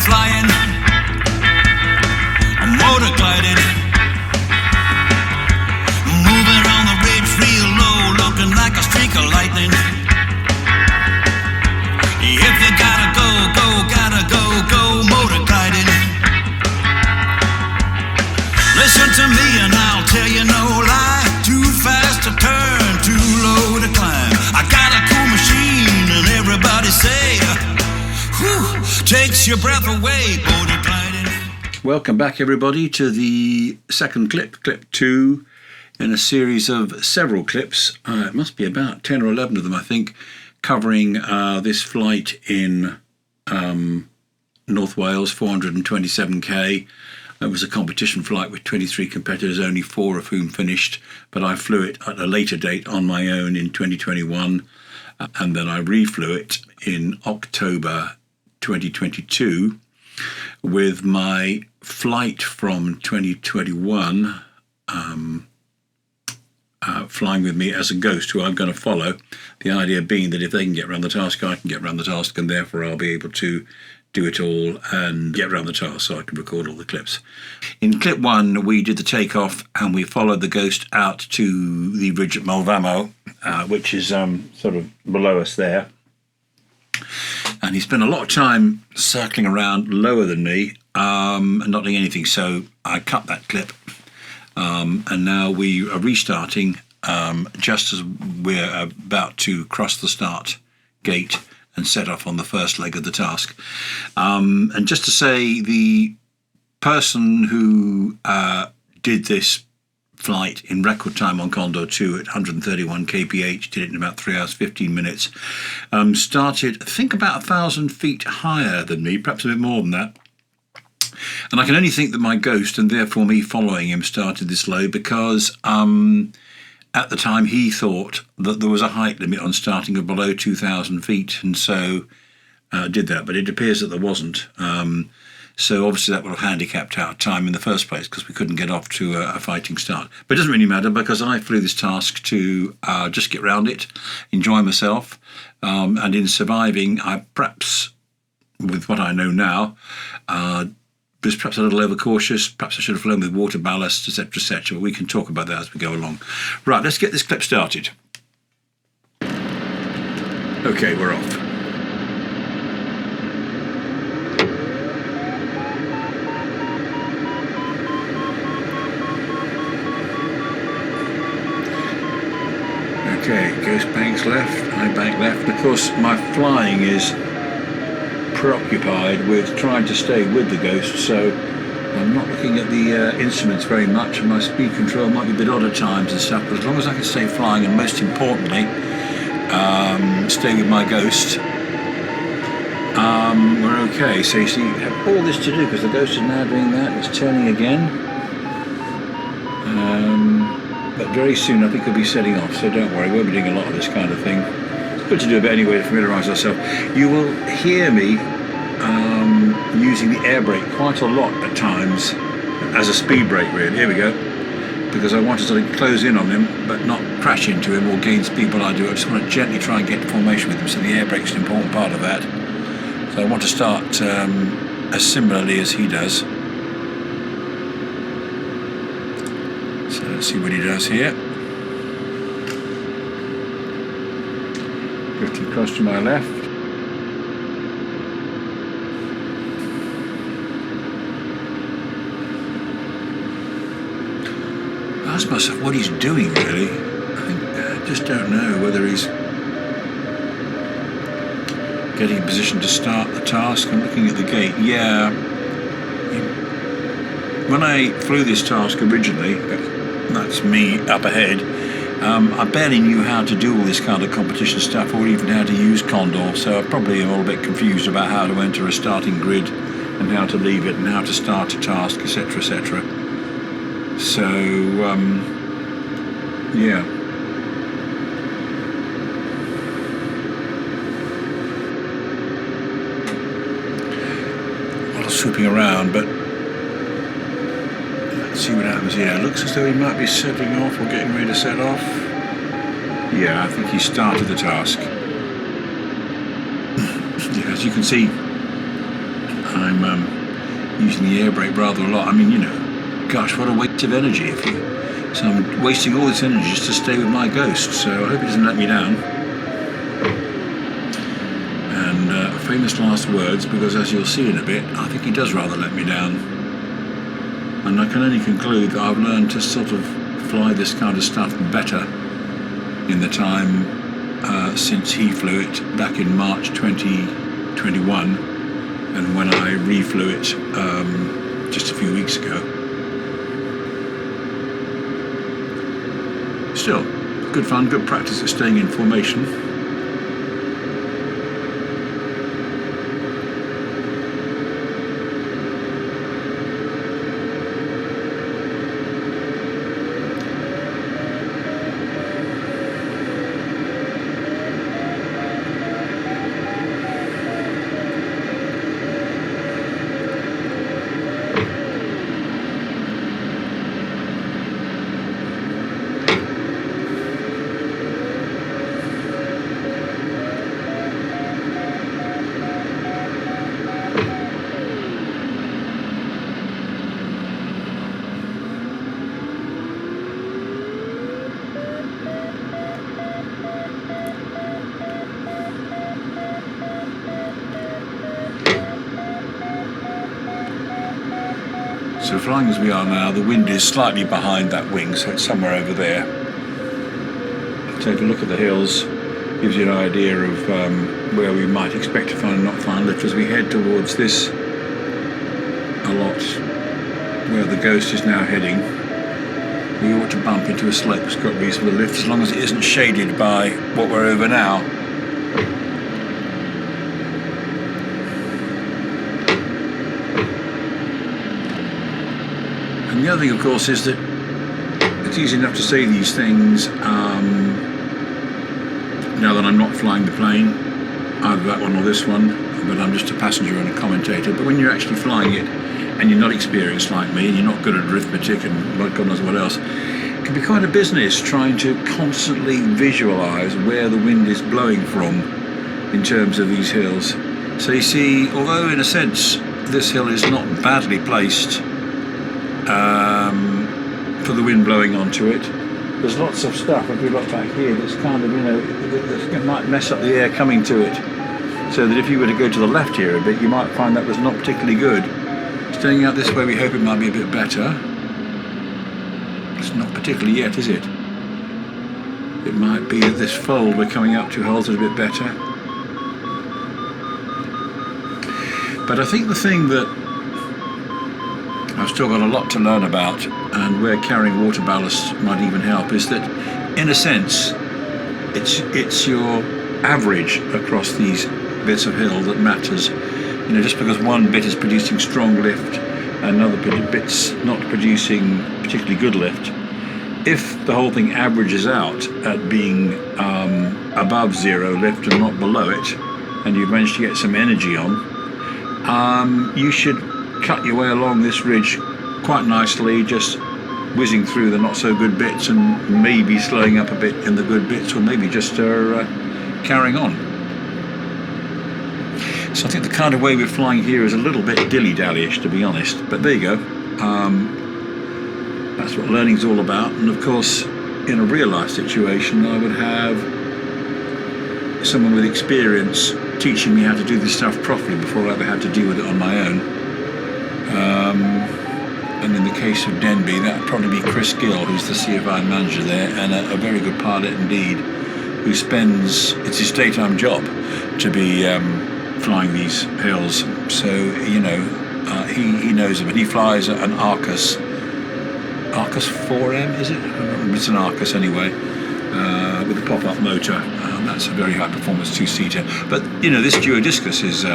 flying, I'm motor gliding, moving on the ridge real low, looking like a streak of lightning. If you gotta go, go, motor gliding. Listen to me and I'll tell you no lie. Too fast to turn, too low to climb. I got a cool machine and everybody say, whew, takes your breath away, motor gliding. Welcome back everybody to the second clip, clip 2, in a series of several clips. It must be about 10 or 11 of them, I think, covering this flight in North Wales, 427k. It was a competition flight with 23 competitors, only 4 of whom finished, but I flew it at a later date on my own in 2021, and then I reflew it in October 2022 with my flight from 2021 flying with me as a ghost who I'm going to follow. The idea being that if they can get around the task, I can get around the task, and therefore I'll be able to do it all and get around the task so I can record all the clips. In clip 1, we did the takeoff and we followed the ghost out to the ridge at Mulvamo, which is sort of below us there. And he spent a lot of time circling around lower than me and not doing anything, so I cut that clip. And now we are restarting just as we're about to cross the start gate and set off on the first leg of the task. And just to say, the person who did this flight in record time on Condor 2 at 131 kph, did it in about 3 hours 15 minutes, started I think about 1,000 feet higher than me, perhaps a bit more than that. And I can only think that my ghost, and therefore me following him, started this low because at the time he thought that there was a height limit on starting of below 2,000 feet, and so did that, but it appears that there wasn't. So obviously that would have handicapped our time in the first place because we couldn't get off to a fighting start. But it doesn't really matter because I flew this task to just get round it, enjoy myself, and in surviving, I perhaps, with what I know now, was perhaps a little overcautious. Perhaps I should have flown with water ballast, etc., etc. But we can talk about that as we go along. Right, let's get this clip started. Okay, we're off. Okay, ghost banks left, I bank left. Of course, my flying is preoccupied with trying to stay with the ghost, so I'm not looking at the instruments very much, and my speed control might be a bit odd at times and stuff, but as long as I can stay flying and most importantly stay with my ghost, we're okay. So you see, you have all this to do because the ghost is now doing that, it's turning again, but very soon I think we'll be setting off, so don't worry, we'll be doing a lot of this kind of thing. Good to do a bit anyway to familiarise ourselves. You will hear me using the air brake quite a lot at times as a speed brake, really. Here we go. Because I want to sort of close in on him but not crash into him or gain speed while I do it. I just want to gently try and get formation with him, so the air brake's an important part of that. So I want to start as similarly as he does. So let's see what he does here. Drifting across to my left. I ask myself what he's doing, really. I just don't know whether he's getting in position to start the task. I'm looking at the gate. Yeah. When I flew this task originally, that's me up ahead, I barely knew how to do all this kind of competition stuff or even how to use Condor, so I probably am all a bit confused about how to enter a starting grid and how to leave it and how to start a task, etc., etc. So, yeah. A lot of swooping around, but let's see what happens here. It looks as though he might be setting off or getting ready to set off. Yeah, I think he started the task. Yeah, as you can see, I'm using the air brake rather a lot. I mean, you know, gosh, what a waste of energy. So I'm wasting all this energy just to stay with my ghost. So I hope it doesn't let me down. And famous last words, because as you'll see in a bit, I think he does rather let me down. And I can only conclude that I've learned to sort of fly this kind of stuff better in the time since he flew it back in March 2021 and when I reflew it just a few weeks ago. Still, good fun, good practice at staying in formation. So flying as we are now, the wind is slightly behind that wing, so it's somewhere over there. Take a look at the hills, gives you an idea of where we might expect to find and not find lift as we head towards this a lot, where the Ghost is now heading. We ought to bump into a slope that's got reasonable lift as long as it isn't shaded by what we're over now. And the other thing, of course, is that it's easy enough to say these things now that I'm not flying the plane, either that one or this one, but I'm just a passenger and a commentator. But when you're actually flying it and you're not experienced like me and you're not good at arithmetic and God knows what else, it can be quite a business trying to constantly visualise where the wind is blowing from in terms of these hills. So you see, although in a sense this hill is not badly placed for the wind blowing onto it, there's lots of stuff, if we look back here, that's kind of, you know, that might mess up the air coming to it. So that if you were to go to the left here a bit, you might find that was not particularly good. Staying out this way, we hope it might be a bit better. It's not particularly yet, is it? It might be that this fold we're coming up to holds it a bit better. But I think the thing that I've still got a lot to learn about, and where carrying water ballast might even help, is that in a sense it's your average across these bits of hill that matters. You know, just because one bit is producing strong lift and another bit's not producing particularly good lift, if the whole thing averages out at being above zero lift and not below it, and you've managed to get some energy on, you should cut your way along this ridge quite nicely, just whizzing through the not so good bits and maybe slowing up a bit in the good bits, or maybe just carrying on. So I think the kind of way we're flying here is a little bit dilly-dally-ish, to be honest, but there you go. That's what learning's all about. And of course, in a real life situation, I would have someone with experience teaching me how to do this stuff properly before I ever had to deal with it on my own. And in the case of Denbigh, that would probably be Chris Gill, who's the CFI manager there, and a very good pilot indeed, who spends, it's his daytime job to be flying these hills. So, you know, he knows them, and he flies an Arcus 4M, is it? I don't remember, it's an Arcus anyway, with a pop-up motor. That's a very high performance two-seater. But, you know, this Duodiscus is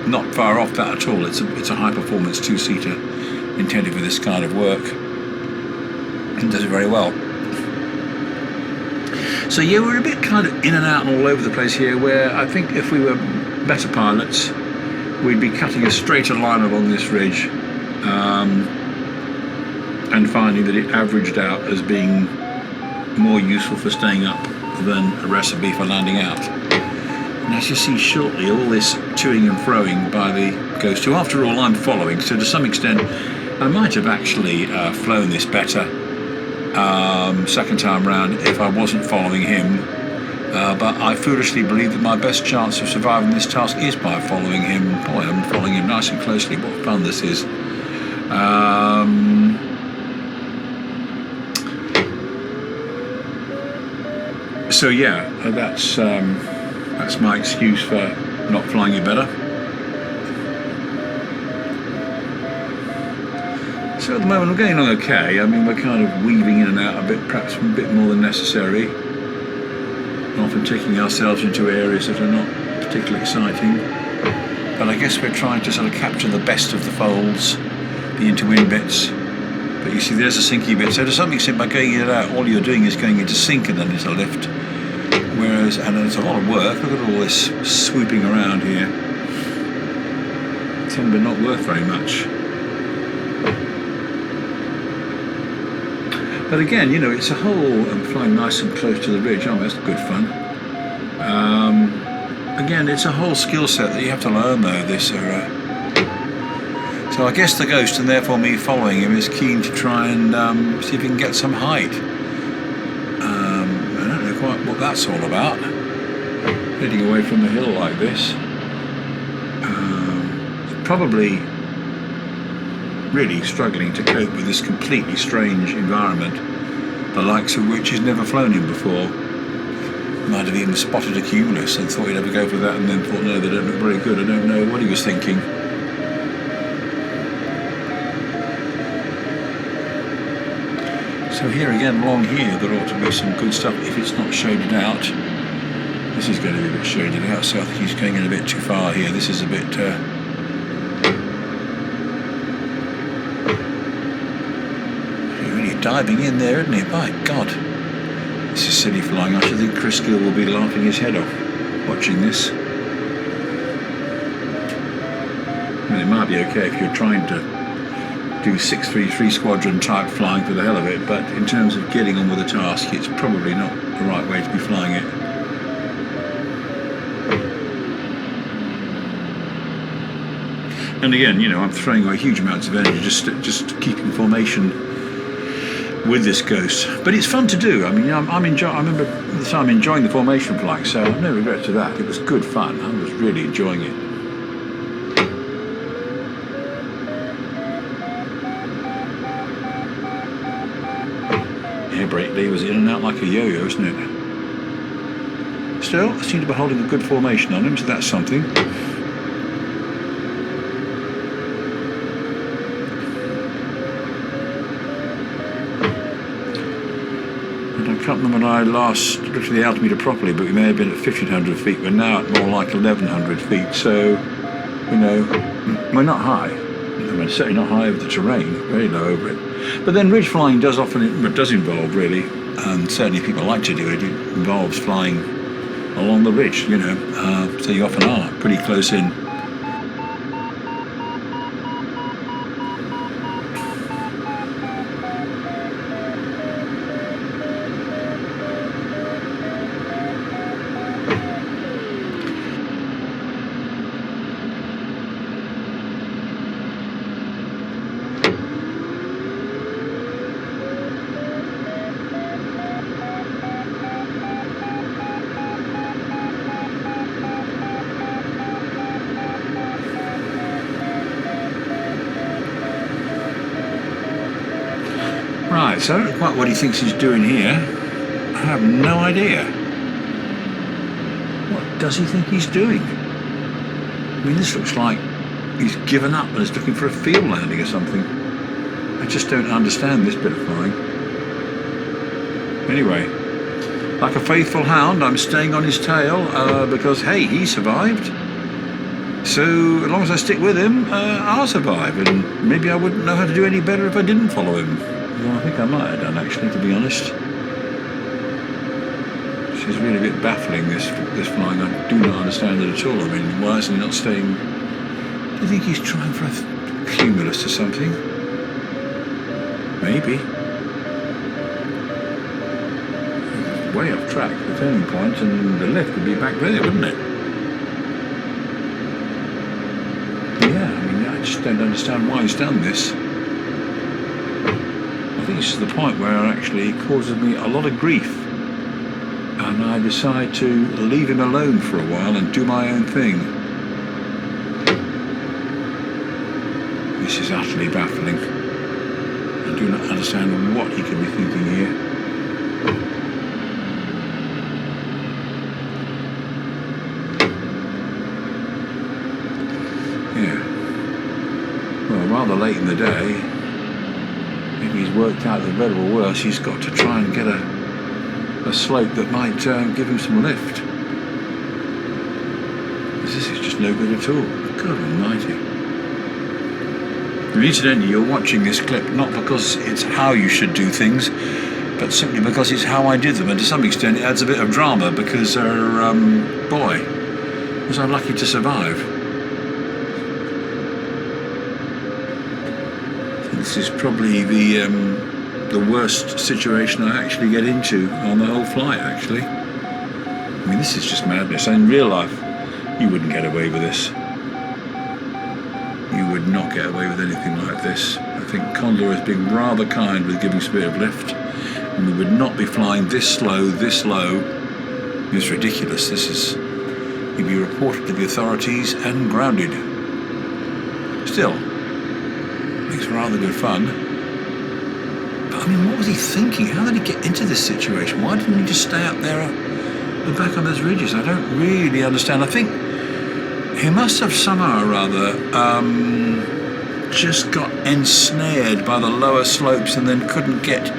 not far off that at all. It's a high performance two-seater intended for this kind of work, and does it very well. So yeah, we're a bit kind of in and out and all over the place here, where I think if we were better pilots, we'd be cutting a straighter line along this ridge, and finding that it averaged out as being more useful for staying up than a recipe for landing out. And as you see shortly, all this toing and froing by the Ghost, who after all I'm following, so to some extent I might have actually flown this better second time round if I wasn't following him, but I foolishly believe that my best chance of surviving this task is by following him. Boy, I'm following him nice and closely. What fun this is. So yeah, that's my excuse for not flying it better. So at the moment I'm going along okay. I mean, we're kind of weaving in and out a bit, perhaps a bit more than necessary, often taking ourselves into areas that are not particularly exciting. But I guess we're trying to sort of capture the best of the folds, the into-wind bits. But you see, there's a sinky bit. So to some extent, by going in and out, all you're doing is going into sink and then into lift. Whereas, and it's a lot of work. Look at all this swooping around here. It's not worth very much. But again, you know, it's a whole, I'm flying nice and close to the ridge. Oh, that's good fun. Again, it's a whole skill set that you have to learn, though, this. So I guess the Ghost, and therefore me following him, is keen to try and see if he can get some height. I don't know quite what that's all about. Heading away from the hill like this. It's probably really struggling to cope with this completely strange environment, the likes of which he's never flown in before. Might have even spotted a cumulus and thought he'd ever go for that, and then thought, no, they don't look very good. I don't know what he was thinking. So here again, along here, there ought to be some good stuff if it's not shaded out. This is going to be a bit shaded out, so I think he's going in a bit too far here. This is a bit... really diving in there, isn't he? My God. This is silly flying. I should think Chris Gill will be laughing his head off watching this. I mean, it might be okay if you're trying to do 633 squadron type flying for the hell of it, but in terms of getting on with the task, it's probably not the right way to be flying it. And again, you know, I'm throwing away huge amounts of energy just keeping formation with this Ghost, but it's fun to do. I mean, I remember at the time enjoying the formation flight, so I've no regrets to that. It was good fun. I was really enjoying it. Air brake levers in and out like a yo-yo, isn't it? Still, I seem to be holding a good formation on him, so that's something. I can't remember when I last looked at the altimeter properly, but we may have been at 1,500 feet. We're now at more like 1,100 feet, so, you know, we're not high. I mean, certainly not high over the terrain, very low over it. But then ridge flying does involve, really, and certainly people like to do it. It involves flying along the ridge, you know, so you often are pretty close in. Right, so I don't know quite what he thinks he's doing here. I have no idea. What does he think he's doing? I mean, this looks like he's given up and is looking for a field landing or something. I just don't understand this bit of flying. Anyway, like a faithful hound, I'm staying on his tail because, hey, he survived. So as long as I stick with him, I'll survive, and maybe I wouldn't know how to do any better if I didn't follow him. Well, I think I might have done, actually, to be honest. This is really a bit baffling, this flying. I do not understand it at all. I mean, why isn't he not staying? Do you think he's trying for a cumulus or something? Maybe. Way off track, the turning point, and the lift would be back there, wouldn't it? just don't understand why he's done this. I think it's to the point where actually it causes me a lot of grief, and I decide to leave him alone for a while and do my own thing. This is utterly baffling. I do not understand what he can be thinking here. Yeah. Well, rather late in the day, maybe he's worked out that better or worse, he's got to try and get a slope that might give him some lift. This is just no good at all. God almighty. And incidentally, you're watching this clip not because it's how you should do things, but simply because it's how I did them, and to some extent it adds a bit of drama because boy, was I lucky to survive. This is probably the worst situation I actually get into on the whole flight, actually. I mean, this is just madness. In real life, you wouldn't get away with this. You would not get away with anything like this. I think Condor has been rather kind with giving us a bit of lift, and we would not be flying this slow, this low. It's ridiculous. You'd be reported to the authorities and grounded. Still, makes rather good fun. But I mean, what was he thinking? How did he get into this situation? Why didn't he just stay up there at the back on those ridges? I don't really understand. I think he must have somehow or other just got ensnared by the lower slopes and then couldn't get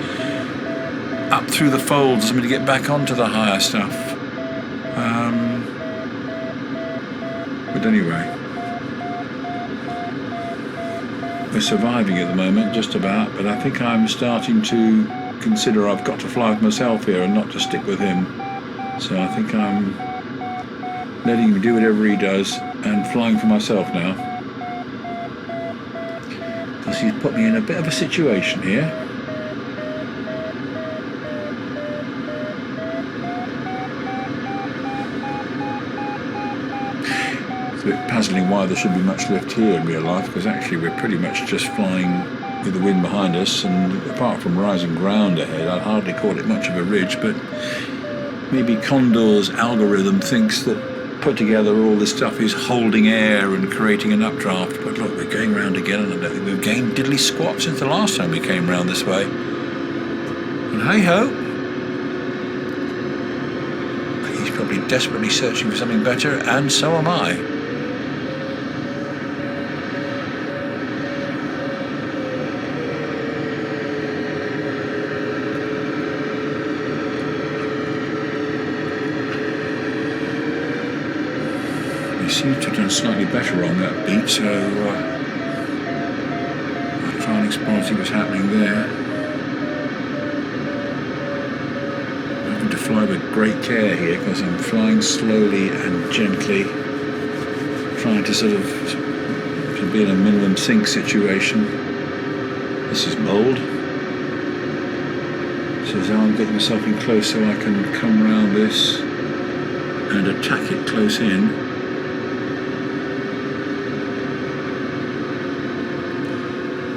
up through the folds to get back onto the higher stuff. But anyway, we're surviving at the moment, just about, but I think I'm starting to consider I've got to fly with myself here and not to stick with him. So I think I'm letting him do whatever he does and flying for myself now. Because he's put me in a bit of a situation here. It's a bit puzzling why there should be much lift here in real life, because actually we're pretty much just flying with the wind behind us, and apart from rising ground ahead, I'd hardly call it much of a ridge, but maybe Condor's algorithm thinks that put together all this stuff is holding air and creating an updraft. But look, we're going round again, and I don't think we've gained diddly squat since the last time we came round this way. And hey ho, he's probably desperately searching for something better, and so am I. He seems to have done slightly better on that beat, so I'll try and explore and see what's happening there. I'm having to fly with great care here because I'm flying slowly and gently, trying to sort of to be in a minimum sink situation. This is mould. So I'm getting myself in close so I can come round this and attack it close in.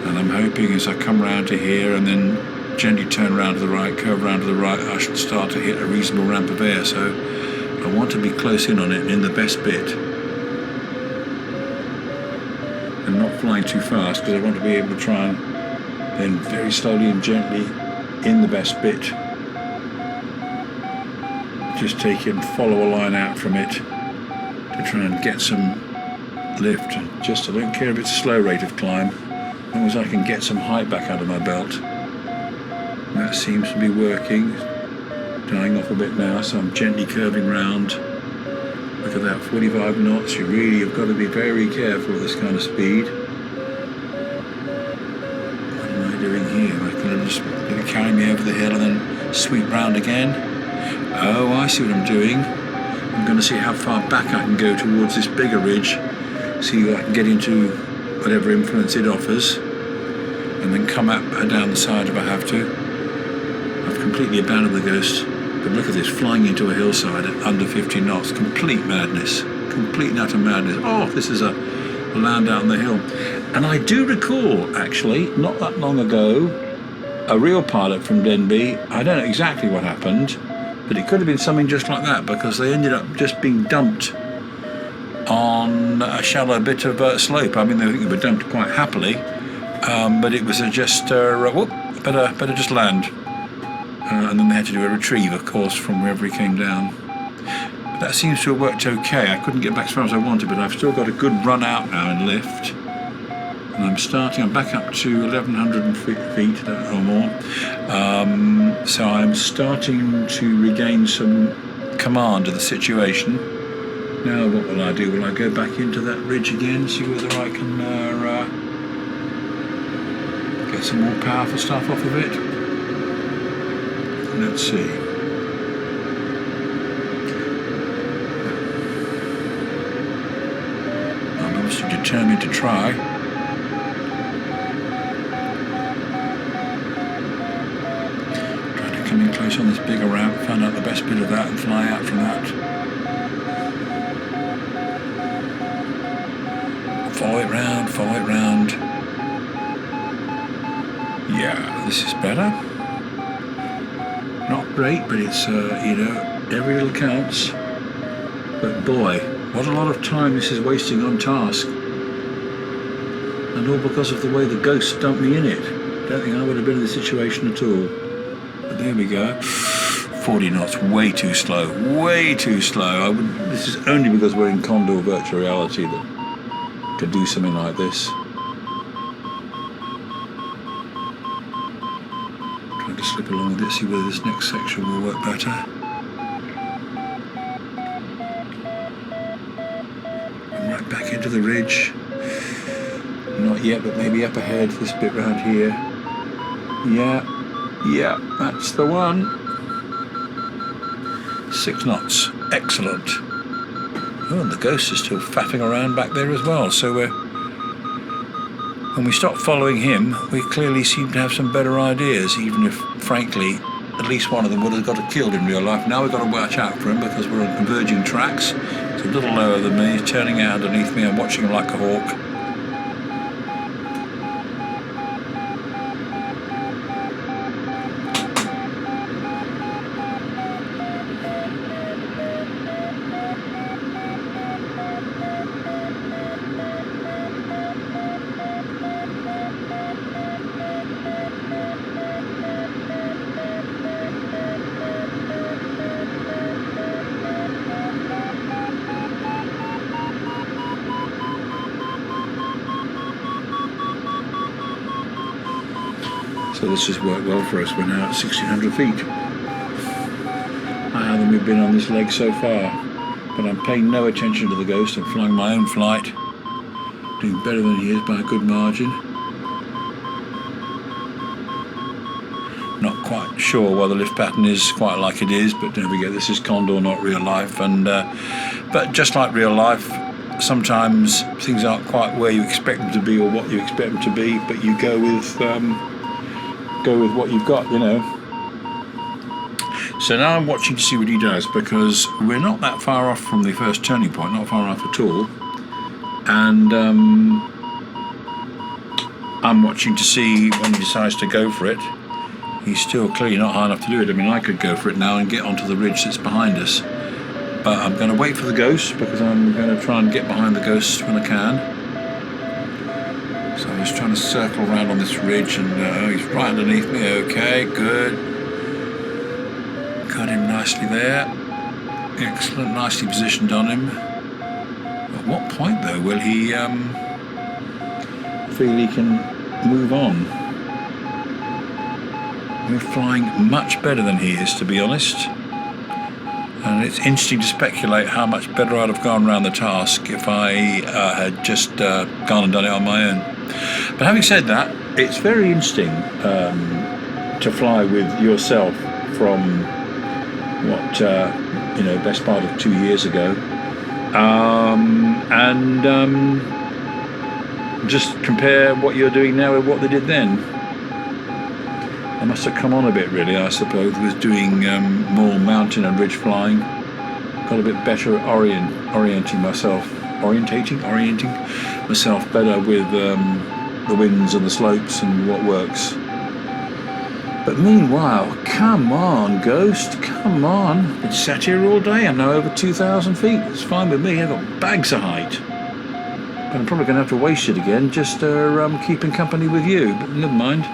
And I'm hoping as I come round to here and then gently turn round to the right, curve round to the right, I should start to hit a reasonable ramp of air. So I want to be close in on it and in the best bit. And not flying too fast, because I want to be able to try and then very slowly and gently in the best bit just take it and follow a line out from it to try and get some lift. Just I don't care if it's a slow rate of climb, as long as I can get some height back out of my belt. And that seems to be working. Dying off a bit now, so I'm gently curving round. Look at that, 45 knots. You really have got to be very careful with this kind of speed. What am I doing here? Am I going to just carry me over the hill and then sweep round again? Oh, I see what I'm doing. I'm going to see how far back I can go towards this bigger ridge, see if I can get into whatever influence it offers, and then come up down the side if I have to. I've completely abandoned the Ghost, but look at this, flying into a hillside at under 50 knots. Complete madness. Complete and utter madness. Oh, this is a land out on the hill. And I do recall, actually, not that long ago, a real pilot from Denbigh. I don't know exactly what happened, but it could have been something just like that, because they ended up just being dumped on a shallow bit of slope. I mean, they were dumped quite happily, but it was just whoop, better just land. And then they had to do a retrieve, of course, from wherever he came down. But that seems to have worked okay. I couldn't get back as far as I wanted, but I've still got a good run out now in lift. And I'm back up to 1,100 feet or more. So I'm starting to regain some command of the situation. Now what will I do? Will I go back into that ridge again, see whether I can get some more powerful stuff off of it? Let's see. I'm obviously determined to try. Trying to come in close on this bigger ramp, find out the best bit of that and fly out from that. Follow it round. Yeah, this is better. Not great, but it's, every little counts. But boy, what a lot of time this is wasting on task. And all because of the way the ghost dumped me in it. Don't think I would have been in this situation at all. But there we go. 40 knots, way too slow. This is only because we're in Condor virtual reality that could do something like this. Trying to slip along with it, see whether this next section will work better. I'm right back into the ridge. Not yet, but maybe up ahead, this bit round here. Yeah, that's the one. 6 knots, excellent. Oh, and the ghost is still faffing around back there as well. So when we stop following him, we clearly seem to have some better ideas, even if, frankly, at least one of them would have got killed in real life. Now we've got to watch out for him because we're on converging tracks. It's a little lower than me, he's turning out underneath me. I'm watching him like a hawk. So this has worked well for us. We're now at 1,600 feet. Higher than we've been on this leg so far. But I'm paying no attention to the ghost. I'm flying my own flight. Doing better than he is by a good margin. Not quite sure why the lift pattern is quite like it is, but don't forget this is Condor, not real life. And but just like real life, sometimes things aren't quite where you expect them to be or what you expect them to be, but you go with what you've got, you know. So now I'm watching to see what he does, because we're not that far off from the first turning point, not far off at all. And I'm watching to see when he decides to go for it. He's still clearly not high enough to do it. I mean, I could go for it now and get onto the ridge that's behind us. But I'm going to wait for the ghost, because I'm going to try and get behind the ghost when I can. So I'm just trying to circle around on this ridge, and he's right underneath me. Okay, good. Got him nicely there. Excellent, nicely positioned on him. At what point, though, will he feel he can move on? We're flying much better than he is, to be honest. And it's interesting to speculate how much better I'd have gone around the task if I had just gone and done it on my own. But having said that, it's very interesting to fly with yourself from what, best part of 2 years ago. And just compare what you're doing now with what they did then. I must have come on a bit, really, I suppose, with doing more mountain and ridge flying. Got a bit better at orienting myself. orienting myself better with the winds and the slopes and what works. But meanwhile, come on, Ghost, come on. Been sat here all day. I'm now over 2,000 feet. It's fine with me. I've got bags of height. But I'm probably going to have to waste it again just keeping company with you. But never mind.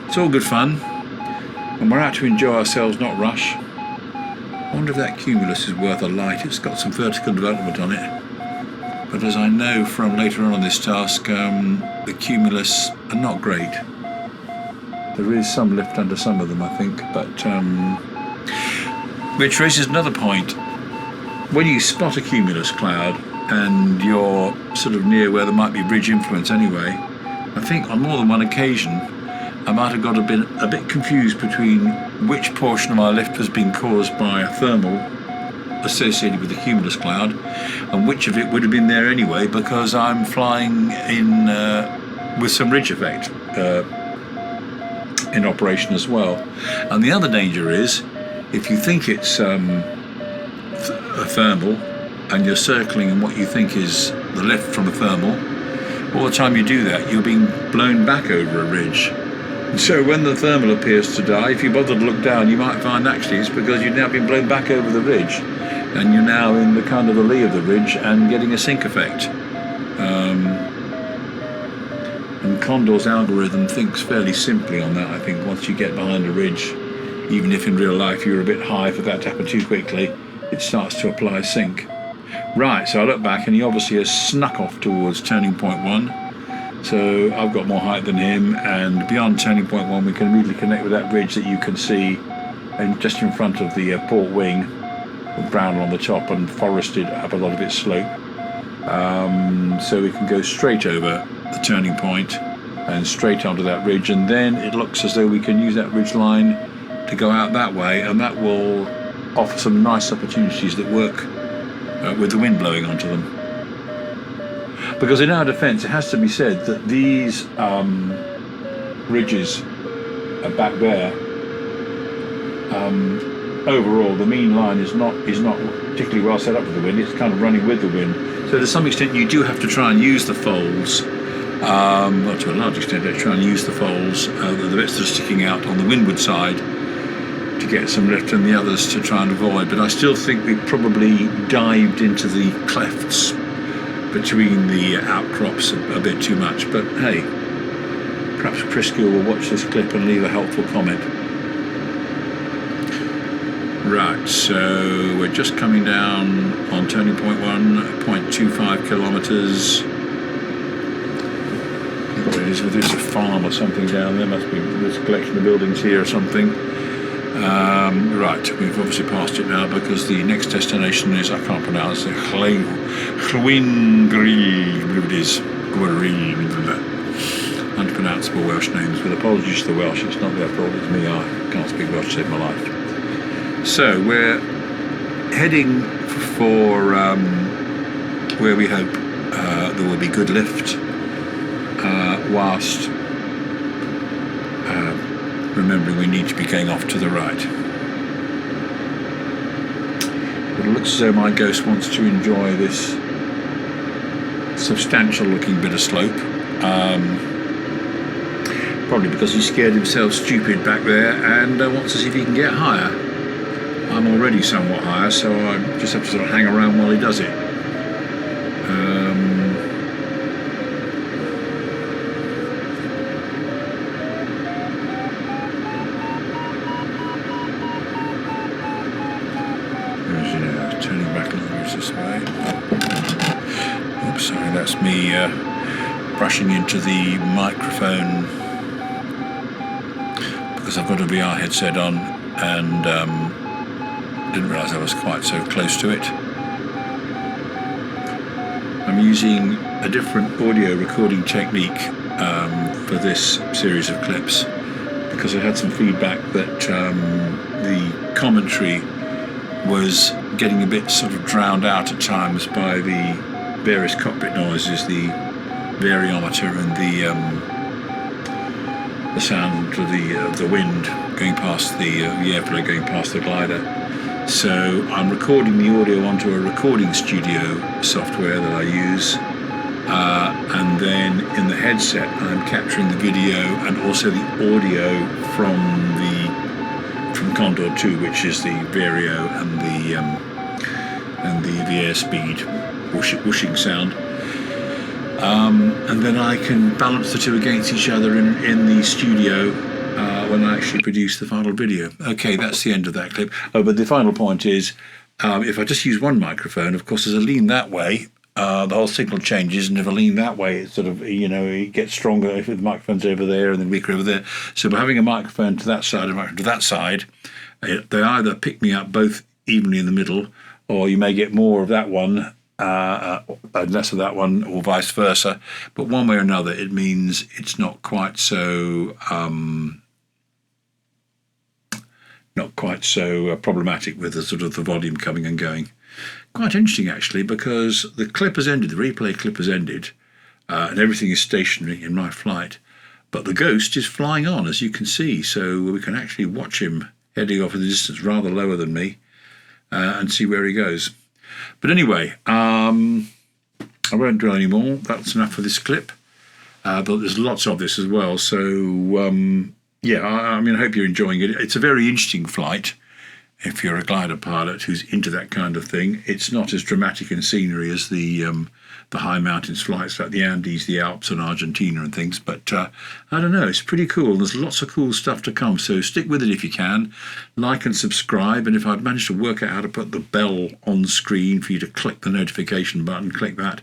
It's all good fun. And we're out to enjoy ourselves, not rush. I wonder if that cumulus is worth a light. It's got some vertical development on it. But as I know from later on this task, the cumulus are not great. There is some lift under some of them, I think, but which raises another point. When you spot a cumulus cloud and you're sort of near where there might be ridge influence anyway, I think on more than one occasion I might have got a bit confused between which portion of my lift has been caused by a thermal associated with the cumulus cloud and which of it would have been there anyway because I'm flying in with some ridge effect in operation as well. And the other danger is if you think it's a thermal and you're circling in what you think is the lift from a thermal, all the time you do that you're being blown back over a ridge. And so when the thermal appears to die, if you bother to look down, you might find actually it's because you've now been blown back over the ridge and you're now in the kind of the lee of the ridge and getting a sink effect. And Condor's algorithm thinks fairly simply on that, I think. Once you get behind a ridge, even if in real life you're a bit high for that to happen too quickly, it starts to apply sink. Right, so I look back and he obviously has snuck off towards turning point 1. So I've got more height than him, and beyond turning point 1 we can immediately connect with that ridge that you can see and just in front of the port wing with brown on the top and forested up a lot of its slope. So we can go straight over the turning point and straight onto that ridge, and then it looks as though we can use that ridge line to go out that way, and that will offer some nice opportunities that work with the wind blowing onto them. Because in our defence it has to be said that these ridges back there, overall the mean line is not particularly well set up for the wind. It's kind of running with the wind, so to some extent you do have to try and use the folds, well, to a large extent you try and use the folds, the bits that are sticking out on the windward side to get some lift and the others to try and avoid. But I still think we probably dived into the clefts between the outcrops a bit too much, but hey, perhaps Chris Gill will watch this clip and leave a helpful comment. Right, so we're just coming down on turning point 1, 0.25 kilometres. What it is, whether it's a farm or something down there, must be there's a collection of buildings here or something. Right, we've obviously passed it now because the next destination is, I can't pronounce it, Llewini Parc. Unpronounceable Welsh names, with apologies to the Welsh. It's not their fault, it's me. I can't speak Welsh to save my life. So we're heading for where we hope there will be good lift, whilst remembering we need to be going off to the right. It looks as though my Ghost wants to enjoy this substantial looking bit of slope, probably because he scared himself stupid back there and wants to see if he can get higher. I'm already somewhat higher, so I just have to sort of hang around while he does it. Turning back a little this way. Oops, sorry, that's me brushing into the microphone because I've got a VR headset on and didn't realise I was quite so close to it. I'm using a different audio recording technique for this series of clips because I had some feedback that the commentary was getting a bit sort of drowned out at times by the various cockpit noises, the variometer and the sound of the wind going past the airflow going past the glider. So I'm recording the audio onto a recording studio software that I use, and then in the headset I'm capturing the video and also the audio from Condor 2, which is the Vario and the airspeed whooshing sound. And then I can balance the two against each other in the studio when I actually produce the final video. Okay, that's the end of that clip. Oh, but the final point is, if I just use one microphone, of course, as I lean that way, the whole signal changes, and if I lean that way, it sort of, it gets stronger if the microphone's over there and then weaker over there. So by having a microphone to that side and a microphone to that side, they either pick me up both evenly in the middle, or you may get more of that one and less of that one, or vice versa. But one way or another, it means it's not quite so problematic with the sort of the volume coming and going. Quite interesting, actually, because the clip has ended, the replay clip has ended, and everything is stationary in my flight. But the ghost is flying on, as you can see, so we can actually watch him heading off in the distance, rather lower than me, and see where he goes. But anyway, I won't dwell anymore. That's enough for this clip. But there's lots of this as well. So, yeah, I hope you're enjoying it. It's a very interesting flight if you're a glider pilot who's into that kind of thing. It's not as dramatic in scenery as the high mountains flights like the Andes, the Alps and Argentina and things, but I don't know, it's pretty cool. There's lots of cool stuff to come, so stick with it if you can. Like and subscribe, and if I'd managed to work out how to put the bell on screen for you to click the notification button, click that,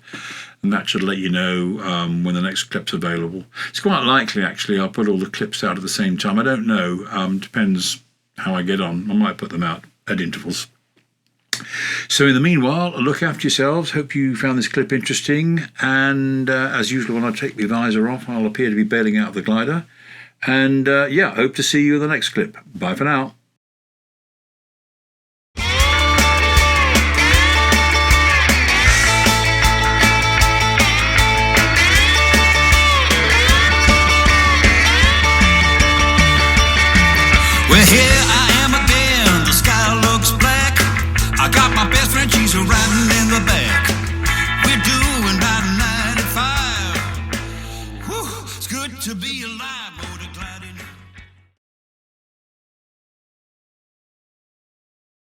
and that should let you know when the next clip's available. It's quite likely, actually, I'll put all the clips out at the same time. I don't know, depends how I get on. I might put them out at intervals. So in the meanwhile, look after yourselves. Hope you found this clip interesting, and as usual, when I take the visor off, I'll appear to be bailing out of the glider, and yeah, hope to see you in the next clip. Bye for now.